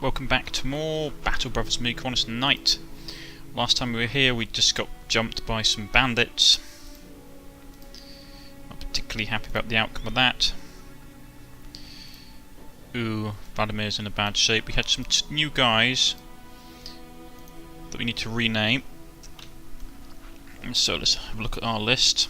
welcome back to more Battle Brothers me, Cornish-Knight. Last time we were here we just got jumped by some bandits. Not particularly happy about the outcome of that. Ooh, Vladimir's in a bad shape. We had some new guys that we need to rename. And so let's have a look at our list.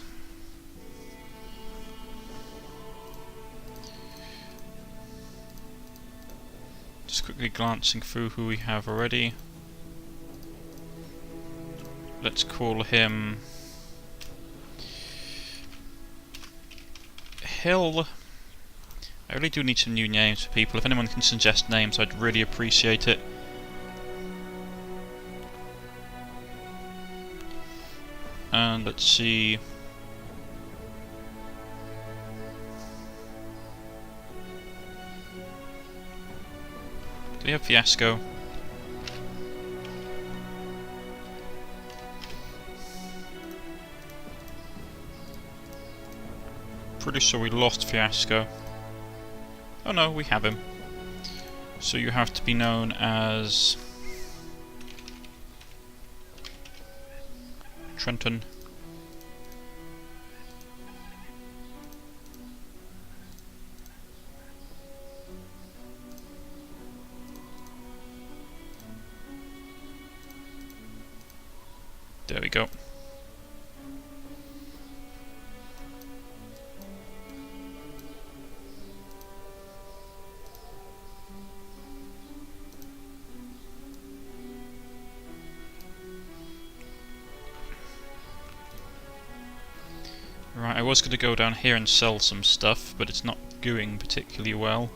Just quickly glancing through who we have already. Let's call him Hill. I really do need some new names for people. If anyone can suggest names, I'd really appreciate it. And let's see. Do we have Fiasco? Pretty sure we lost Fiasco. Oh no, we have him. So you have to be known as Trenton. There we go. Right, I was going to go down here and sell some stuff, but it's not going particularly well.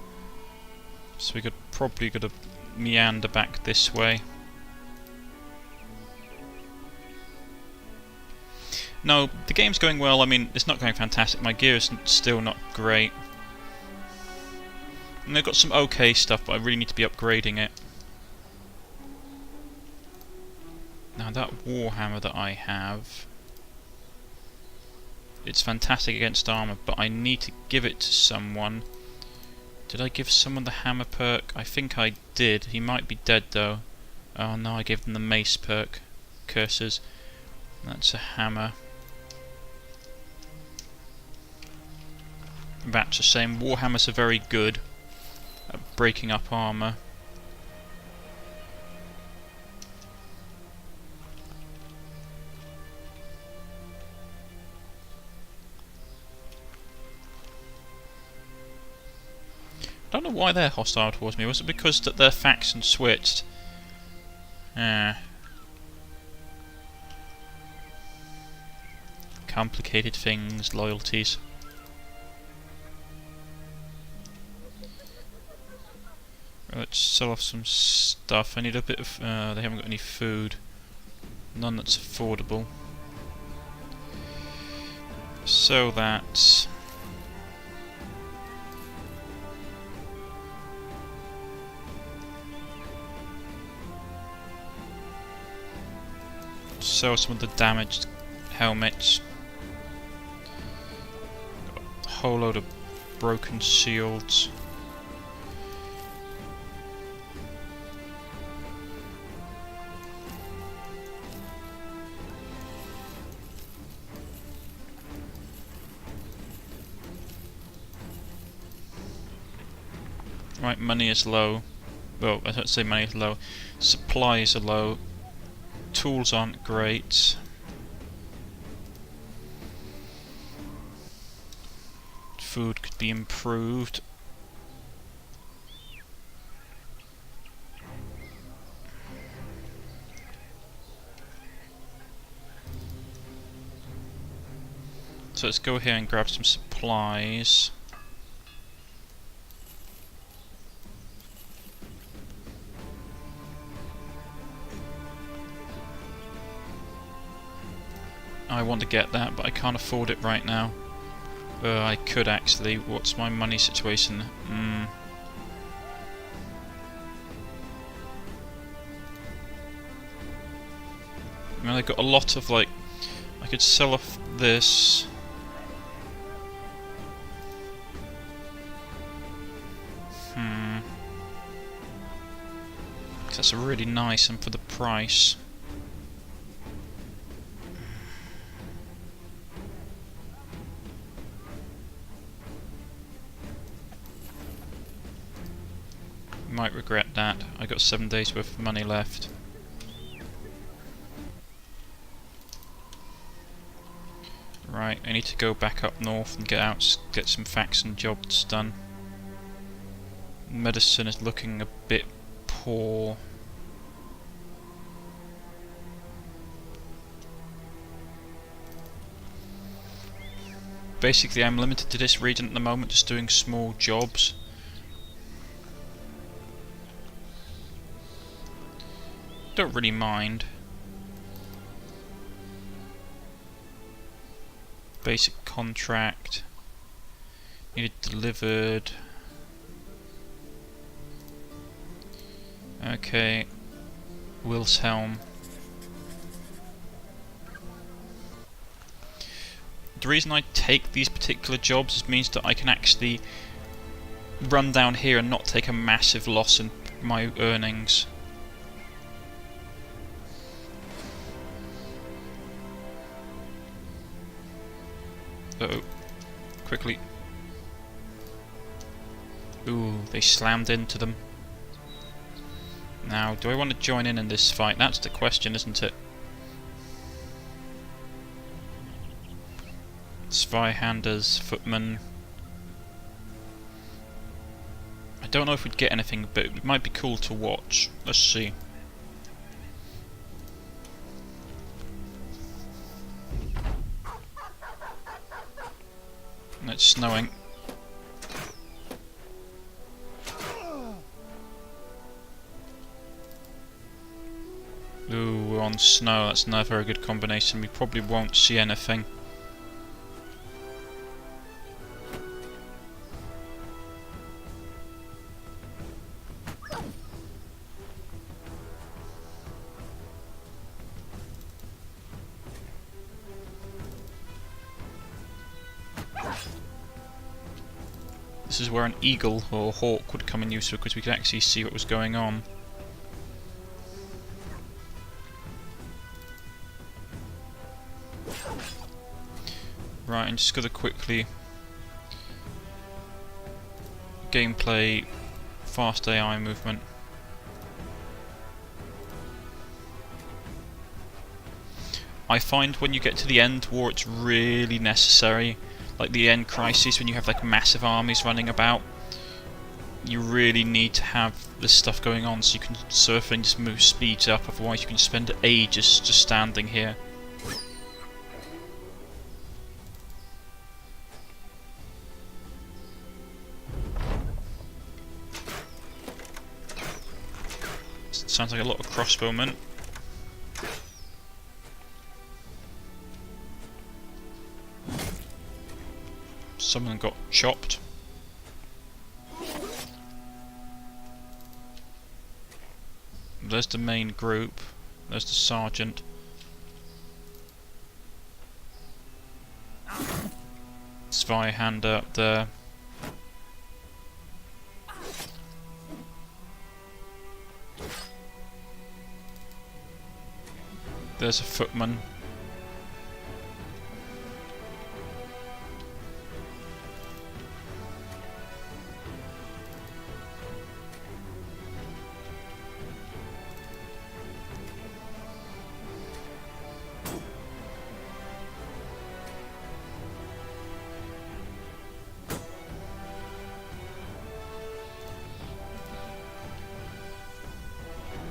So we could probably go to meander back this way. No, the game's going well. I mean, it's not going fantastic. My gear is still not great. And I've got some okay stuff, but I really need to be upgrading it. Now that Warhammer that I have, it's fantastic against armour, but I need to give it to someone. Did I give someone the hammer perk? I think I did. He might be dead though. Oh no, I gave them the mace perk. Curses. That's a hammer. That's the same. Warhammers are very good at breaking up armour. I don't know why they're hostile towards me. Was it because that their faction switched? Complicated things, loyalties. Let's sell off some stuff. I need a bit of... they haven't got any food. None that's affordable. So that... sell some of the damaged helmets. Got a whole load of broken shields. Right, money is low. Well, I don't say money is low. Supplies are low. Tools aren't great. Food could be improved. So let's go here and grab some supplies. I want to get that, but I can't afford it right now. I could actually. What's my money situation? I mean, I got a lot of, like, I could sell off this. That's really nice, and for the price. Might regret that. I got 7 days worth of money left. Right, I need to go back up north and get some faction jobs done. Medicine is looking a bit poor. Basically, I'm limited to this region at the moment, just doing small jobs. Don't really mind. Basic contract. Needed delivered. Okay. Wilhelm. The reason I take these particular jobs is means that I can actually run down here and not take a massive loss in my earnings. Uh-oh. Quickly. Ooh, they slammed into them. Now, do I want to join in this fight? That's the question, isn't it? Zweihanders, footmen. I don't know if we'd get anything, but it might be cool to watch. Let's see. It's snowing. Ooh, we're on snow. That's not a very good combination. We probably won't see anything. This is where an eagle or hawk would come in useful, because we could actually see what was going on. Right, I'm just gonna quickly gameplay fast AI movement. I find when you get to the end war it's really necessary. Like the end crisis, when you have like massive armies running about, you really need to have this stuff going on so you can surf and just move speeds up, otherwise you can spend ages just standing here. Sounds like a lot of crossbowmen. Someone got chopped. There's the main group. There's the sergeant. Zweihander up there. There's a footman.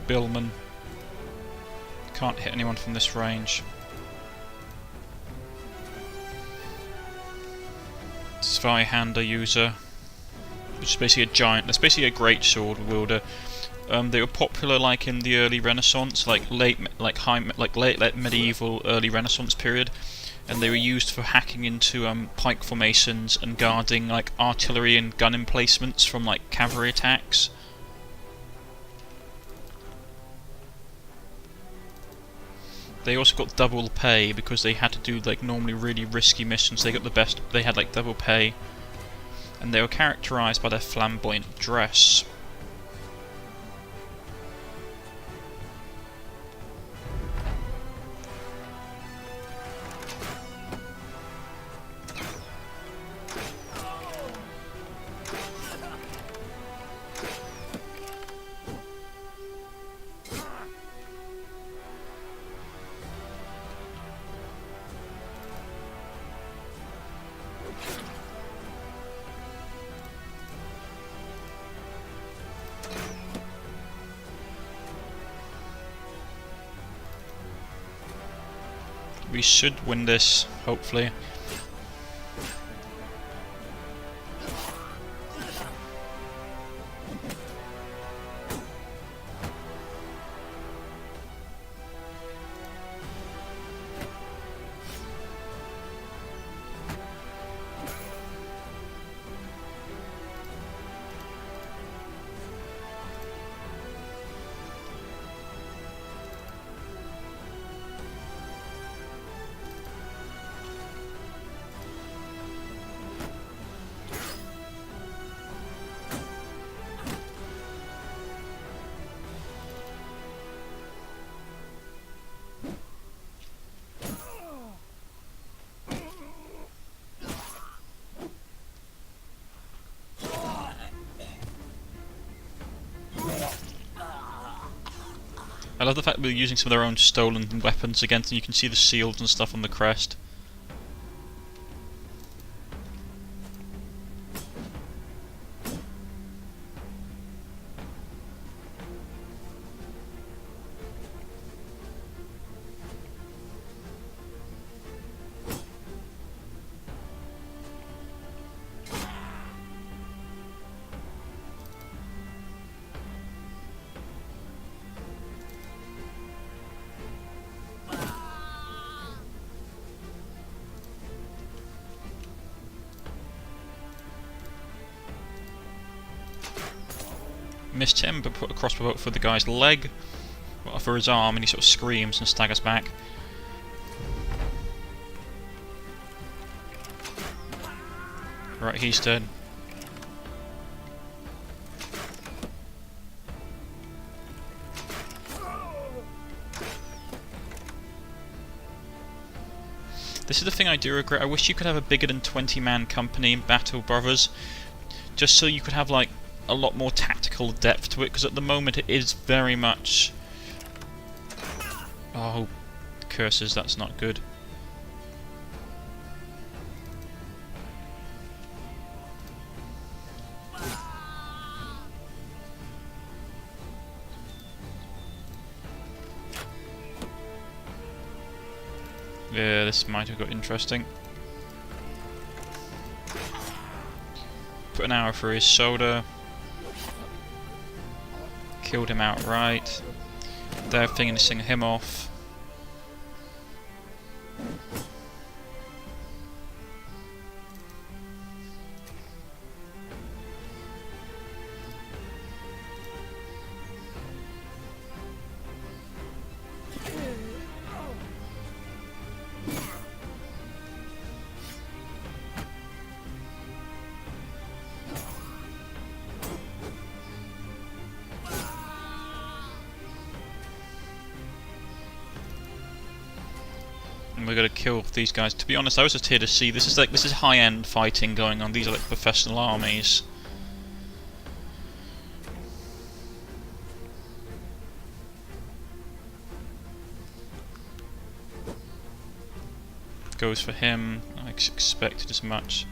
Billman. Can't hit anyone from this range. Zweihander user, which is basically a giant. That's basically a great sword wielder. They were popular like in the early Renaissance, like late medieval, early Renaissance period, and they were used for hacking into pike formations and guarding like artillery and gun emplacements from like cavalry attacks. They also got double pay because they had to do like normally really risky missions. They got the best. They had like double pay, and they were characterized by their flamboyant dress. We should win this, hopefully. I love the fact we're using some of their own stolen weapons against them. You can see the shields and stuff on the crest. Missed him, but put a crossbow bolt for the guy's leg, well, for his arm, and he sort of screams and staggers back. Right, he's dead. This is the thing I do regret. I wish you could have a bigger than 20-man company in Battle Brothers, just so you could have like a lot more tactical depth to it, because at the moment it is very much... Oh, curses, that's not good. Yeah, this might have got interesting. Put an arrow through his shoulder. Killed him outright. They're finishing him off. And we're gonna kill these guys. To be honest, I was just here to see. This is high-end fighting going on. These are like professional armies. Goes for him. I expected as much.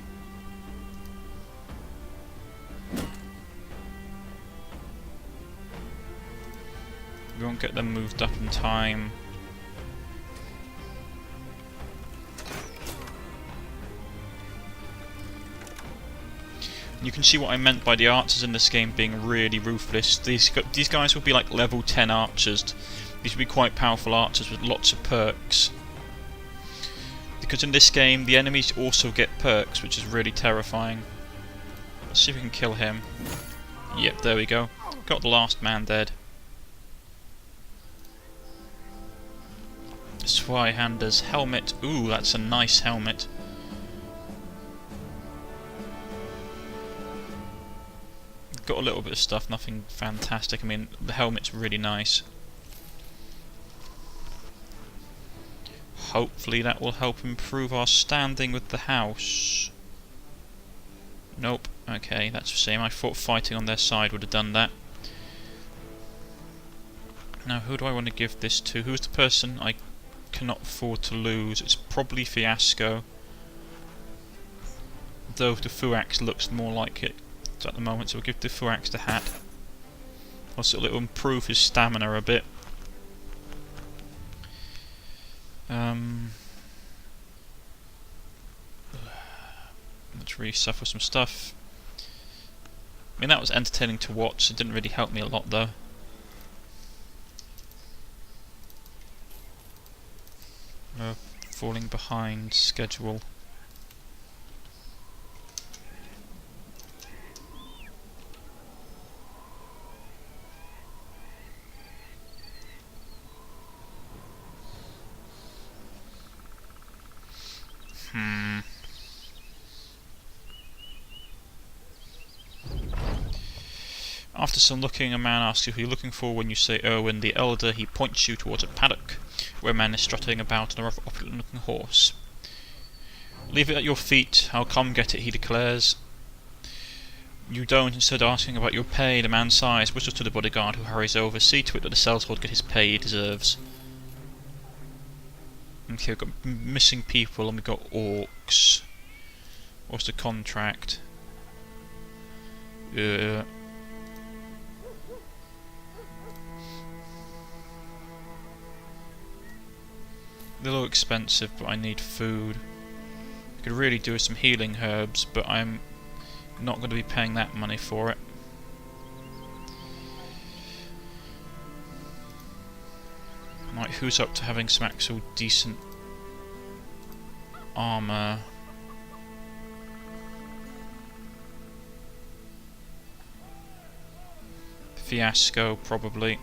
We won't get them moved up in time. You can see what I meant by the archers in this game being really ruthless. These guys will be like level 10 archers. These will be quite powerful archers with lots of perks. Because in this game the enemies also get perks, which is really terrifying. Let's see if we can kill him. Yep, there we go. Got the last man dead. Zweihander's helmet. Ooh, that's a nice helmet. Got a little bit of stuff, nothing fantastic. I mean, the helmet's really nice. Hopefully that will help improve our standing with the house. Nope. Okay, that's a shame. I thought fighting on their side would have done that. Now, who do I want to give this to? Who's the person I cannot afford to lose? It's probably Fiasco. Though the Fuax looks more like it at the moment, so we'll give the Fuax the hat. Also, it'll improve his stamina a bit. suffer some stuff. I mean, that was entertaining to watch. It didn't really help me a lot, though. Falling behind schedule. After some looking, a man asks you who you're looking for. When you say Erwin the Elder, he points you towards a paddock, where a man is strutting about on a rather opulent-looking horse. Leave it at your feet, I'll come get it, he declares. You don't, instead asking about your pay. The man sighs, whistles to the bodyguard, who hurries over. See to it that the sellsword get his pay he deserves. Okay, we've got missing people and we've got orcs. What's the contract? A little expensive, but I need food. I could really do with some healing herbs, but I'm not going to be paying that money for it. Right, who's up to having some actual decent armour? Fiasco, probably.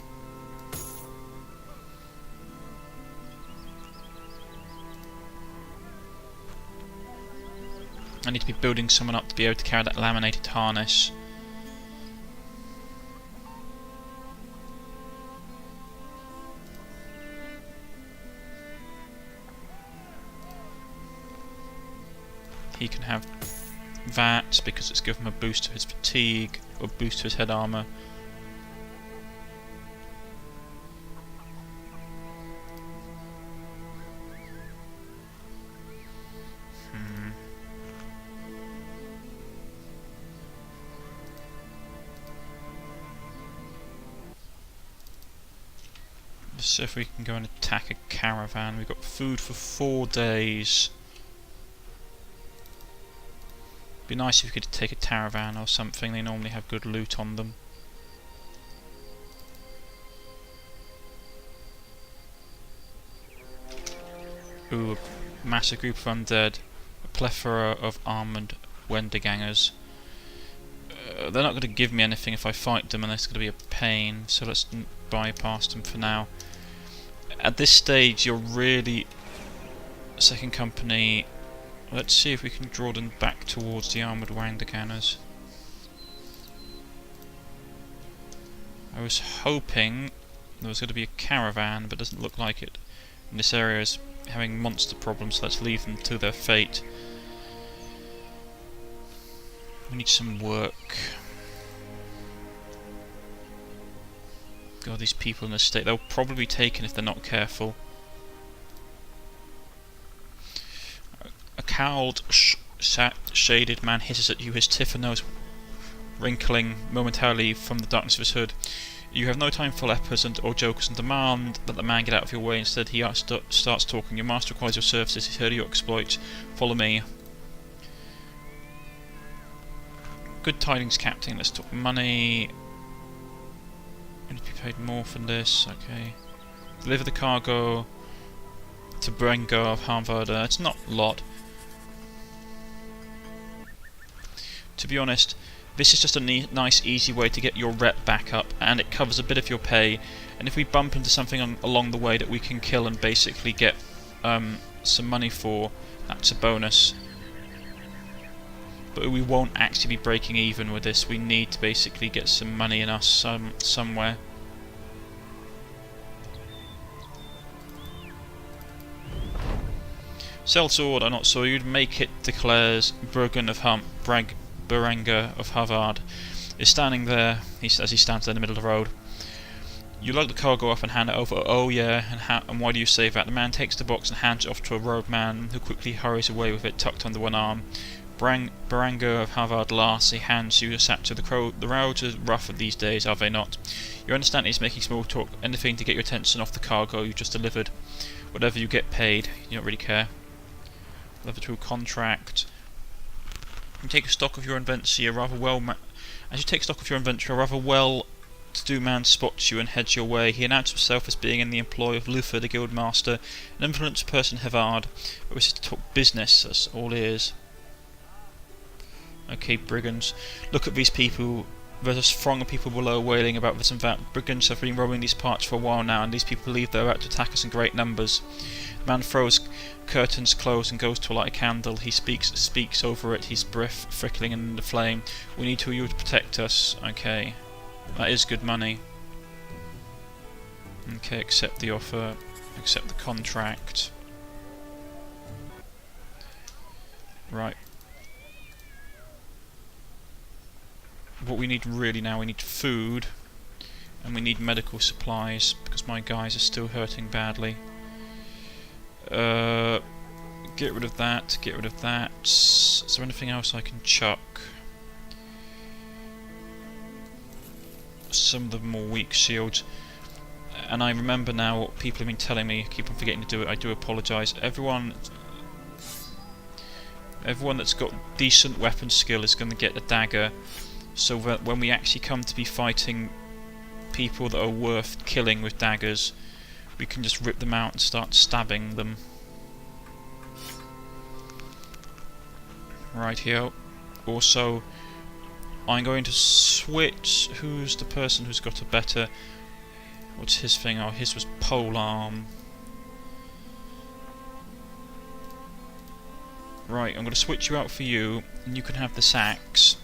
I need to be building someone up to be able to carry that laminated harness. He can have that because it's given him a boost to his fatigue or boost to his head armour. So if we can go and attack a caravan, we've got food for 4 days. Be nice if we could take a caravan or something. They normally have good loot on them. Ooh, a massive group of undead, a plethora of armoured Wendigangers. They're not going to give me anything if I fight them, and it's going to be a pain. So let's bypass them for now. At this stage, you're really second company. Let's see if we can draw them back towards the armoured Wendigangers. I was hoping there was going to be a caravan, but it doesn't look like it. And this area is having monster problems, so let's leave them to their fate. We need some work. God, these people in this state, they'll probably be taken if they're not careful. A cowled, shaded man hisses at you, his Tiffer nose wrinkling momentarily from the darkness of his hood. You have no time for lepers or jokers and demand that the man get out of your way. Instead, he starts talking. Your master requires your services. He's heard of your exploit. Follow me. Good tidings, Captain. Let's talk money. I need to be paid more for this. Okay. Deliver the cargo to Berengar of Harvard. It's not a lot. To be honest, this is just a nice, easy way to get your rep back up, and it covers a bit of your pay. And if we bump into something along the way that we can kill and basically get some money for, that's a bonus. But we won't actually be breaking even with this. We need to basically get some money in us somewhere. Sell sword, I'm not so you'd make it, declares Bergen of Berengar of Havard. Is standing there as he stands there in the middle of the road. You load the cargo up and hand it over. Oh yeah, and why do you say that? The man takes the box and hands it off to a roadman, who quickly hurries away with it tucked under one arm. Berengar of Havard laughs. He hands you a sack to the roads are rough these days, are they not? You understand he's making small talk, anything to get your attention off the cargo you just delivered. Whatever you get paid, you don't really care. Level 2 contract. You take stock of your inventory, as you take stock of your inventory, a rather well-to-do man spots you and heads your way. He announced himself as being in the employ of Luther, the guildmaster, an influential person Havard, but wishes to talk business. That's all ears. Okay, brigands. Look at these people. There's a throng of people below wailing about this and that. Brigands have been roaming these parts for a while now, and these people believe they're about to attack us in great numbers. The man throws curtains close and goes to light a candle. He speaks over it, his breath trickling in the flame. We need you to protect us. Okay. That is good money. Okay, accept the offer. Accept the contract. Right. What we need really now, we need food. And we need medical supplies, because my guys are still hurting badly. Get rid of that, get rid of that. Is there anything else I can chuck? Some of the more weak shields. And I remember now what people have been telling me, I keep on forgetting to do it, I do apologise. Everyone that's got decent weapon skill is going to get a dagger, so that when we actually come to be fighting people that are worth killing with daggers, we can just rip them out and start stabbing them. Right here. Also, I'm going to switch. Who's the person who's got a better... What's his thing? Oh, his was polearm. Right, I'm going to switch you out for you, and you can have this axe.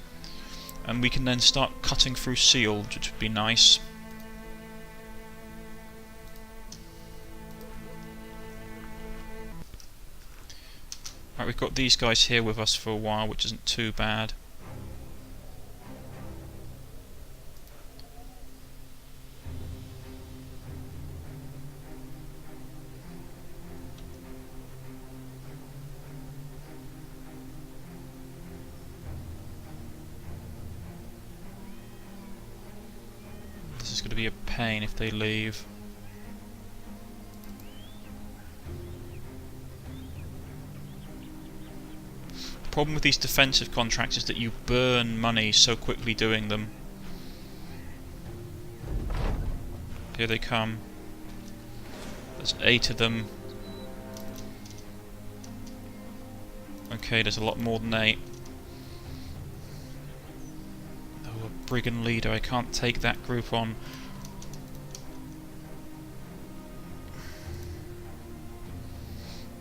And we can then start cutting through sealed, which would be nice. Right, we've got these guys here with us for a while, which isn't too bad. This is going to be a pain if they leave. The problem with these defensive contracts is that you burn money so quickly doing them. Here they come. There's 8 of them. Okay, there's a lot more than 8. Oh, a brigand leader, I can't take that group on.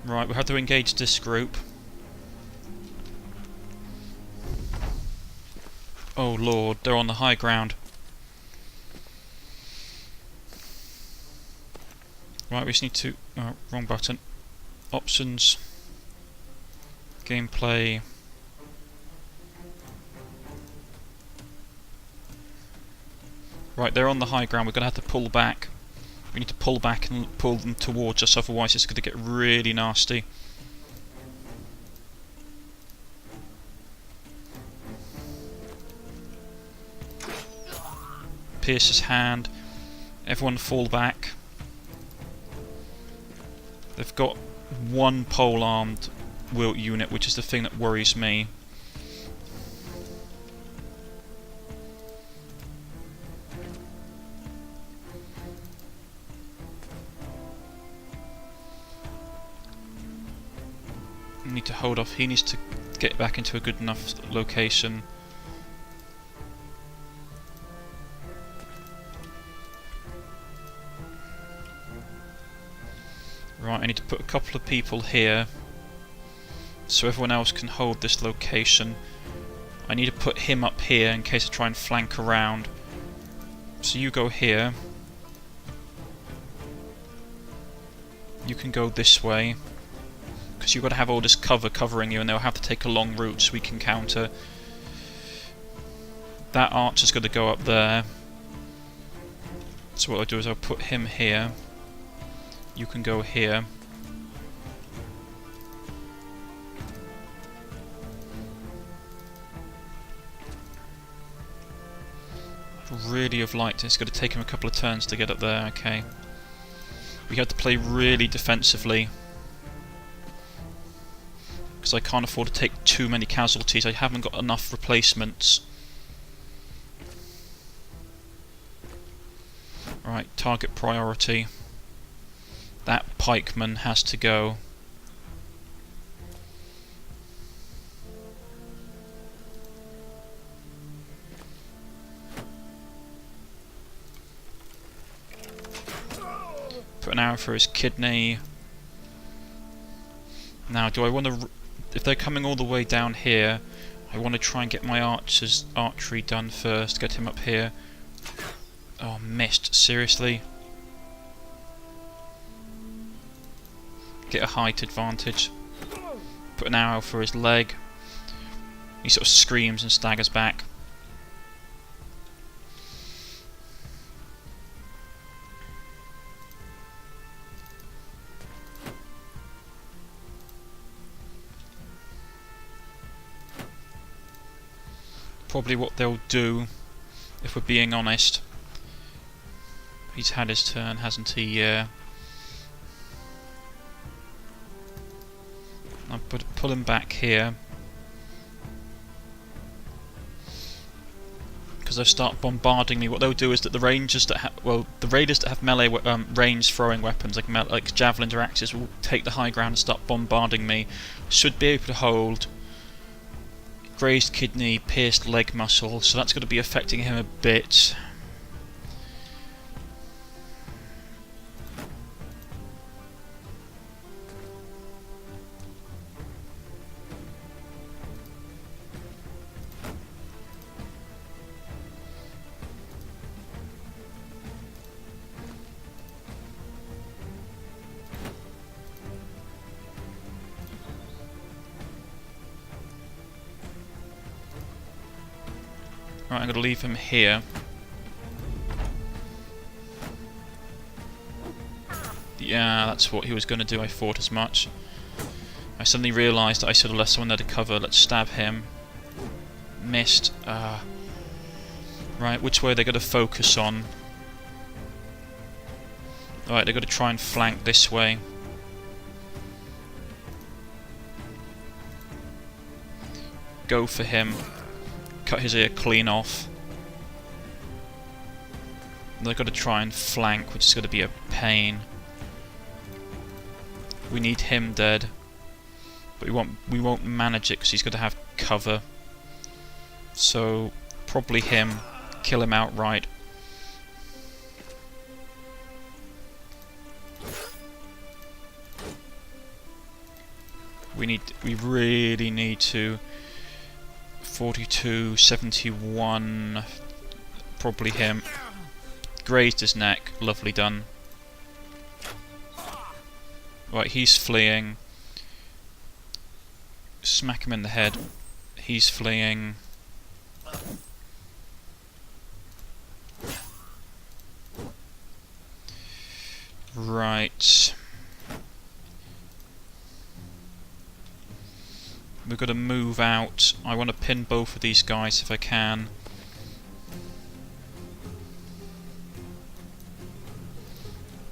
Right, we have to engage this group. Oh lord, they're on the high ground. Right, we just need to... Oh, wrong button. Options. Gameplay. Right, they're on the high ground, we're going to have to pull back. We need to pull back and pull them towards us, otherwise it's going to get really nasty. Pierce his hand. Everyone fall back. They've got one pole-armed wilt unit, which is the thing that worries me. We need to hold off. He needs to get back into a good enough location. Right, I need to put a couple of people here so everyone else can hold this location. I need to put him up here in case I try and flank around. So you go here. You can go this way, because you've got to have all this cover covering you, and they'll have to take a long route so we can counter. That archer's going to go up there. So what I'll do is I'll put him here. You can go here. I'd really have liked it. It's going to take him a couple of turns to get up there. Okay. We have to play really defensively, because I can't afford to take too many casualties. I haven't got enough replacements. Right, target priority. That pikeman has to go. Put an arrow for his kidney. Now, do I want to... If they're coming all the way down here, I want to try and get my archer's archery done first. Get him up here. Oh, missed. Seriously? Get a height advantage. Put an arrow for his leg. He sort of screams and staggers back. Probably what they'll do, if we're being honest. He's had his turn, hasn't he? Yeah. I'll pull him back here, because they'll start bombarding me. What they'll do is that the rangers that the raiders that have melee range throwing weapons like javelins or axes will take the high ground and start bombarding me. Should be able to hold. Grazed kidney, pierced leg muscle, so that's going to be affecting him a bit. Right, I'm going to leave him here. Yeah, that's what he was going to do. I thought as much. I suddenly realised that I should have left someone there to cover. Let's stab him. Missed. Right, which way are they going to focus on? Right, they're going to try and flank this way. Go for him. Cut his ear clean off. They're going to try and flank, which is going to be a pain. We need him dead, but we won't manage it because he's going to have cover. So probably him. Kill him outright. We really need to. 42, 71, probably him. Grazed his neck, lovely done. Right, he's fleeing. Smack him in the head. He's fleeing. Right. We've got to move out. I want to pin both of these guys if I can.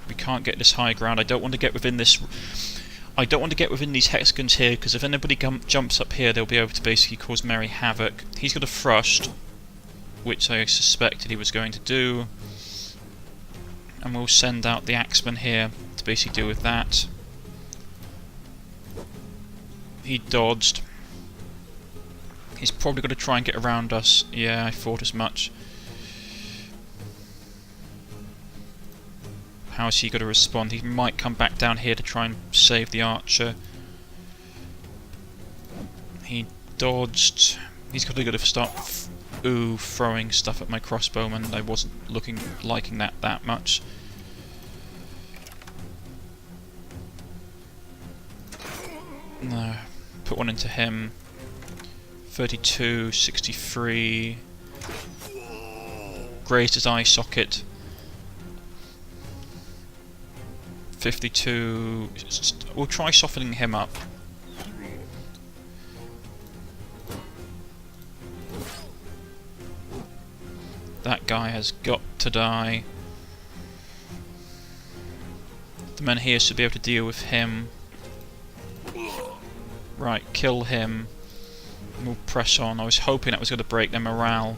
We can't get this high ground. I don't want to get within this. I don't want to get within these hexagons here, because if anybody jumps up here, they'll be able to basically cause merry havoc. He's got a thrust, which I suspected he was going to do, and we'll send out the axeman here to basically deal with that. He dodged. He's probably going to try and get around us. Yeah, I thought as much. How is he going to respond? He might come back down here to try and save the archer. He dodged. He's probably going to start throwing stuff at my crossbowman. I wasn't liking that much. No. Put one into him. 32, 63. Grazed his eye socket. 52. We'll try softening him up. That guy has got to die. The men here should be able to deal with him. Right, kill him. We'll press on. I was hoping that was going to break their morale,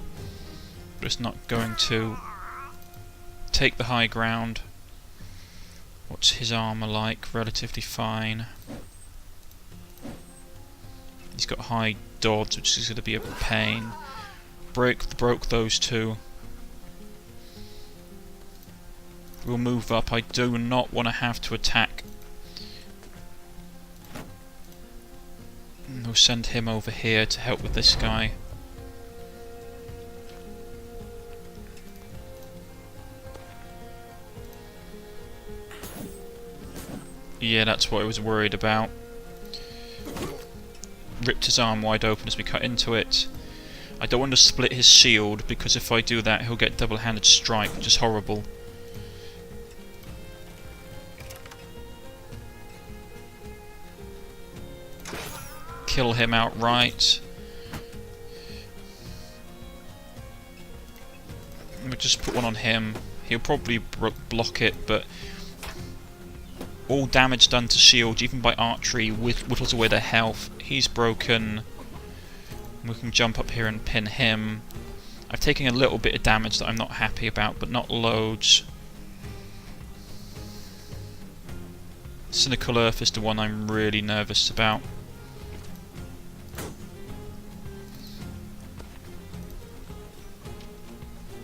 but it's not going to. Take the high ground. What's his armour like? Relatively fine. He's got high dodge, which is going to be a pain. Broke those two. We'll move up. I do not want to have to attack. We'll send him over here to help with this guy. Yeah, that's what I was worried about. Ripped his arm wide open as we cut into it. I don't want to split his shield, because if I do that he'll get double-handed strike, which is horrible. Kill him outright. We'll just put one on him. He'll probably block it, but all damage done to shields, even by archery, whittles away their health. He's broken. We can jump up here and pin him. I've taken a little bit of damage that I'm not happy about, but not loads. Cynical Earth is the one I'm really nervous about.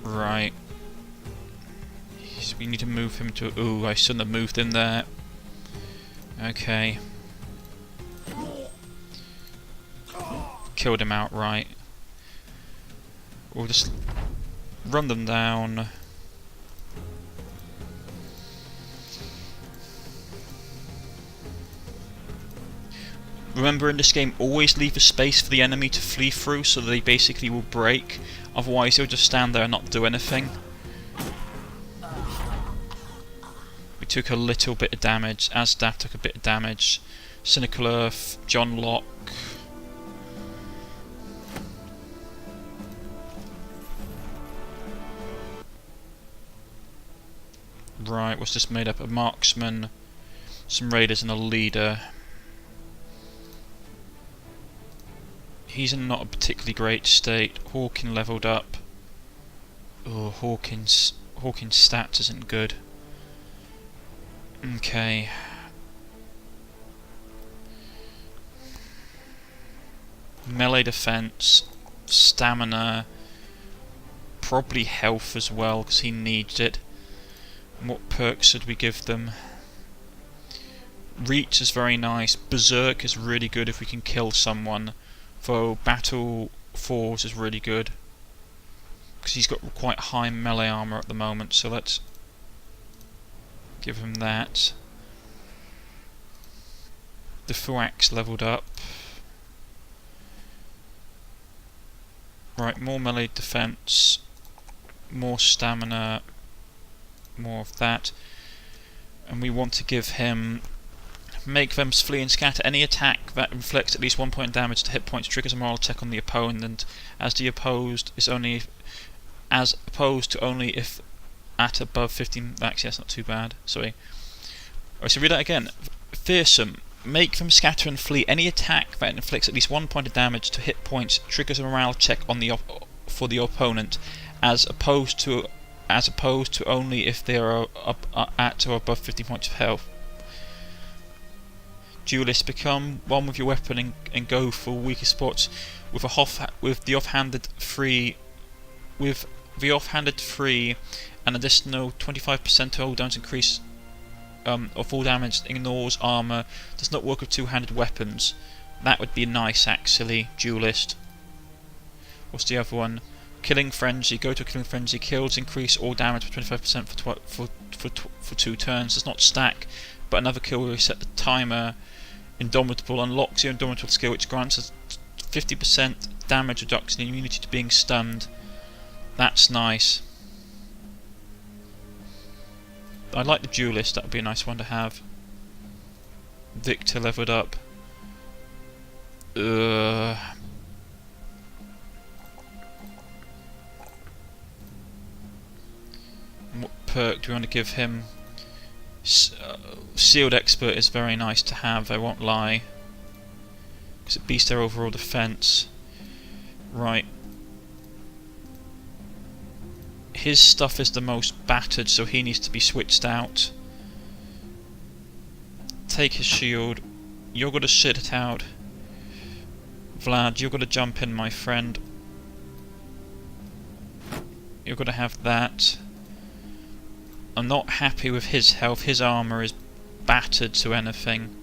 Right. So we need to move him to... Ooh, I shouldn't have moved him there. Okay. Killed him outright. We'll just run them down. Remember, in this game, always leave a space for the enemy to flee through, so they basically will break. Otherwise, they'll just stand there and not do anything. We took a little bit of damage. Asdath took a bit of damage. Cynical Earth, John Locke. Right, what's this made up? A marksman, some raiders, and a leader. He's in not a particularly great state. Hawking leveled up. Oh, Hawking's stats isn't good. Okay. Melee defense, stamina, probably health as well, because he needs it. And what perks should we give them? Reach is very nice. Berserk is really good if we can kill someone. Though Battle Force is really good, because he's got quite high melee armour at the moment, so let's give him that. The Thuax leveled up. Right, more melee defense, more stamina, more of that. And we want to give him... Make them flee and scatter. Any attack that inflicts at least 1 point damage to hit points triggers a moral check on the opponent, as opposed to only if at above 15. Actually, that's not too bad. Sorry. Alright, so read that again. Fearsome. Make them scatter and flee. Any attack that inflicts at least 1 point of damage to hit points triggers a morale check on the for the opponent, as opposed to only if they are at or above 15 points of health. Duelist, become one with your weapon and go for weaker spots with the offhanded free an additional 25% to all damage increase of all damage, ignores armor, does not work with two-handed weapons. That would be nice actually. Duelist. What's the other one? Killing Frenzy. Go to a Killing Frenzy. Kills increase all damage by 25% for 2 turns. Does not stack, but another kill will reset the timer. Indomitable unlocks your Indomitable skill, which grants a 50% damage reduction and immunity to being stunned. That's nice. I like the Duelist, that would be a nice one to have. Victor leveled up. What perk do we want to give him? Sealed Expert is very nice to have, I won't lie. because it beats their overall defense. Right. His stuff is the most battered, so he needs to be switched out. Take his shield. You're going to sit it out. Vlad, you're going to jump in, my friend. You're going to have that. I'm not happy with his health. His armour is battered to anything.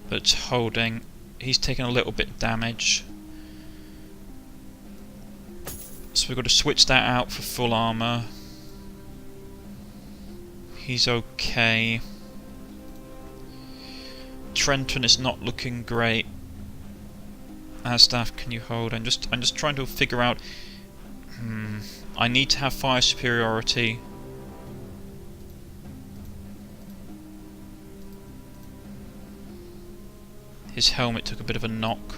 But it's holding. He's taking a little bit of damage. So we've got to switch that out for full armour. He's okay. Trenton is not looking great. Asstaff, can you hold? I'm just trying to figure out. I need to have fire superiority. His helmet took a bit of a knock.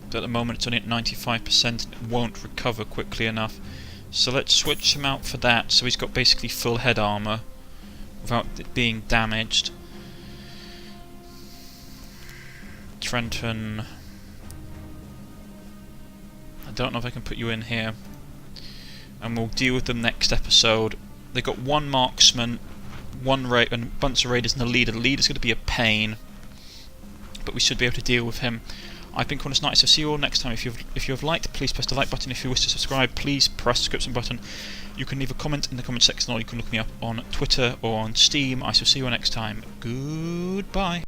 But at the moment it's only at 95% and it won't recover quickly enough. So let's switch him out for that, so he's got basically full head armour without it being damaged. Trenton, I don't know if I can put you in here, and we'll deal with them next episode. They've got one marksman, and a bunch of raiders and a leader. The leader's going to be a pain, but we should be able to deal with him. I've been Cornish-Knight, so see you all next time. If you have liked, please press the like button. If you wish to subscribe, please press the subscription button. You can leave a comment in the comment section, or you can look me up on Twitter or on Steam. I shall see you all next time. Goodbye.